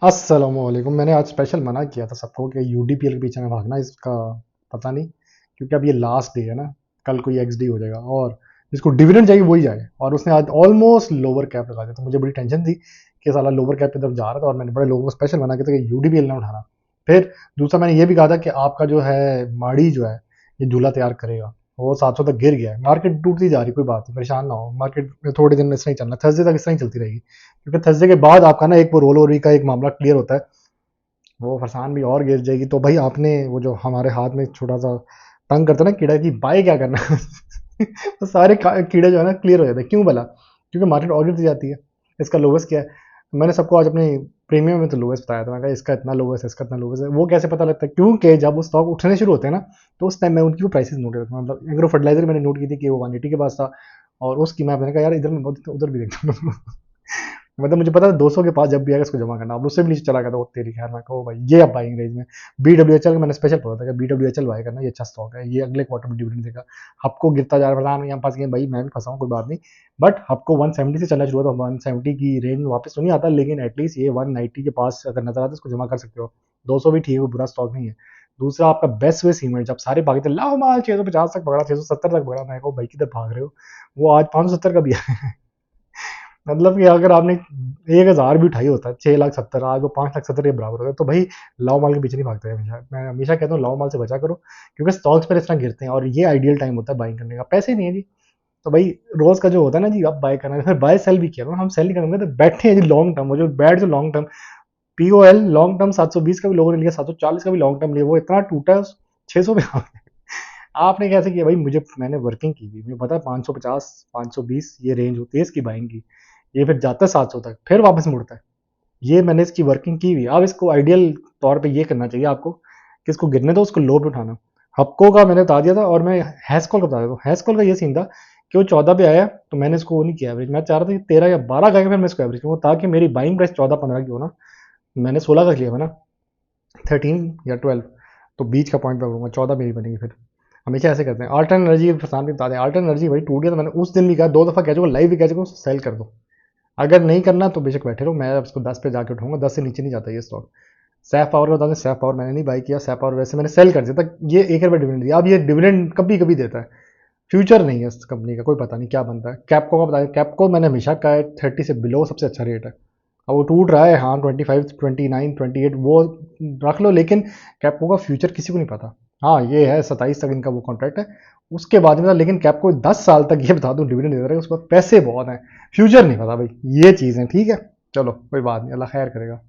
अस्सलामुअलैकुम। मैंने आज स्पेशल मना किया था सबको कि यूडीपीएल के पीछे में भागना इसका पता नहीं, क्योंकि अब ये लास्ट डे है ना। कल को ये एक्सडी हो जाएगा और जिसको डिविडेंड चाहिए वही जाए, और उसने आज ऑलमोस्ट लोअर कैप लगा दिया, तो मुझे बड़ी टेंशन थी कि साला लोअर कैप की तरफ जा रहा था, और मैंने बड़े लोगों को स्पेशल मना किया था कि यूडीपीएल ना उठाना। फिर दूसरा मैंने ये भी कहा था कि आपका जो है माड़ी जो है ये झूला तैयार करेगा। वो 700 तक गिर गया है, मार्केट टूटती जा रही, कोई बात नहीं, परेशान ना हो। मार्केट में थोड़े दिन में इस तरह ही चलना, थर्सडे तक इस तरह ही चलती रहेगी, क्योंकि थर्सडे के बाद आपका ना एक वो रोल ओवर का एक मामला क्लियर होता है। वो फरसान भी और गिर जाएगी, तो भाई आपने वो जो हमारे हाथ में छोटा सा तंग करता है ना कीड़ा, की बाय क्या करना है तो सारे कीड़े जो है ना क्लियर हो जाते हैं। क्यों भला? क्योंकि मार्केट और गिरती जाती है। इसका लोवेस्ट क्या है? मैंने सबको आज अपने प्रीमियम में तो लोवेस्ट बताया था, मैं कहा इसका इतना लोवेस्ट है, इसका इतना लोवेस्ट है। वो कैसे पता लगता है? क्योंकि जब वो स्टॉक उठने शुरू होते हैं ना, तो उस टाइम मैं उनकी वो प्राइसेस नोट करता हूँ। मतलब एग्रो फर्टिलाइजर मैंने नोट की थी कि वो 180 के पास था, और उसकी मैंने कहा यार इधर में उधर भी देखता हूँ मतलब मुझे पता था 200 के पास जब भी आएगा इसको जमा करना। अब उससे भी नीचे चला गया था वो, तेरी खैर। मैं कहा भाई ये अब बाइंग रेंज में। बीडब्ल्यूएचएल का मैंने स्पेशल बोला था कि बीडब्ल्यूएचएल बाय करना, ये अच्छा स्टॉक है, ये अगले क्वार्टर में डिविडेंड देगा। हबको गिरता जा रहा है, यहाँ फंस गए भाई, मैं भी फंसा हूँ, कोई बात नहीं। बट हबको 170 से चलना शुरू हुआ, तो 170 की रेंज में वापस तो नहीं आता, लेकिन एटलीस्ट ये 190 के पास अगर नजर आता है इसको जमा कर सकते हो। 200 भी ठीक है, वो बुरा स्टॉक नहीं है। दूसरा आपका बेस्ट वे सीमेंट, जब सारे भागे थे लाओ माल 650 तक पकड़ा, 670 तक पकड़ा, मैं भाई किधर भाग रहे हो? वो आज 570 का भी है मतलब कि अगर आपने 1000 भी उठाई होता है, 6,70,000, आज वो 5,70,000 के बराबर होता है। तो भाई लाओ माल के पीछे नहीं भागते हैं हमेशा। मैं हमेशा कहता हूँ लाओ माल से बचा करो, क्योंकि स्टॉक्स पर इस तरह गिरते हैं, और ये आइडियल टाइम होता है बाइंग करने का। पैसे नहीं है जी, तो भाई रोज का जो होता है ना जी, अब बाय करना है, फिर बाय सेल भी किया करो। हम सेल नहीं करेंगे तो बैठे हैं जी लॉन्ग टर्म, वो जो बैठ जो long term POL long term 720 का भी लोगों ने लिया, 740 का भी लॉन्ग टर्म लिया, वो इतना टूटा 600 पे आ गया। आपने कैसे किया भाई? मैंने वर्किंग की थी, मुझे पता है 550 520 ये रेंज होती है इसकी बाइंग की। ये फिर जाता है 700 तक, फिर वापस मुड़ता है। ये मैंने इसकी वर्किंग की हुई। अब इसको आइडियल तौर पे ये करना चाहिए आपको कि इसको गिरने दो, उसको लो पे उठाना। हपको का मैंने बता दिया था, और मैं हैस्कॉल का बता देता हूँ। हैस्कॉल का ये सीन था कि वो 14 पे आया, तो मैंने इसको वो नहीं किया एवरेज। मैं चाह रहा था कि 13 या 12 का, फिर मैं इसको एवरेज करूँ, ताकि मेरी बाइंग प्राइस 14-15 की हो ना। मैंने 16 का लिया था ना, 13 या 12, तो बीच का पॉइंट पकड़ूंगा, 14 मेरी बनेगी फिर। हमेशा ऐसे करते हैं। अल्टर्न एनर्जी फसान भी बता दें, अल्टर्न एनर्जी भाई टूट गया, तो मैंने उस दिन भी कहा, 2 दफ़ा कह चुका, लाइव भी कह चुका, सेल कर दो। अगर नहीं करना तो बेशक बैठे रहो, मैं उसको 10 पे जाके उठाऊंगा, 10 से नीचे नहीं जाता ये स्टॉक। सैफ पावर का बता दें, सैफ पावर मैंने नहीं बाई किया। सैफ पावर वैसे मैंने सेल कर दिया था, ये 1 रुपये डिविडेंड दिया। अब ये डिविडेंड कभी कभी देता है, फ्यूचर नहीं है इस कंपनी का, कोई पता नहीं क्या बनता है। कैपको का बता दें, कैपको मैंने हमेशा कहा है 30 से बिलो सबसे अच्छा रेट है। अब वो टूट रहा है, हाँ 25 29 28 वो रख लो, लेकिन कैपको का फ्यूचर किसी को नहीं पता। हाँ ये है 27 तक इनका वो कॉन्ट्रैक्ट है, उसके बाद में, लेकिन कैपको 10 साल तक ये बता दूं डिविडेंड देता रहेगा, उसके बाद पैसे बहुत हैं, फ्यूचर नहीं पता भाई। ये चीज़ है, ठीक है। चलो कोई बात नहीं, अल्लाह खैर करेगा।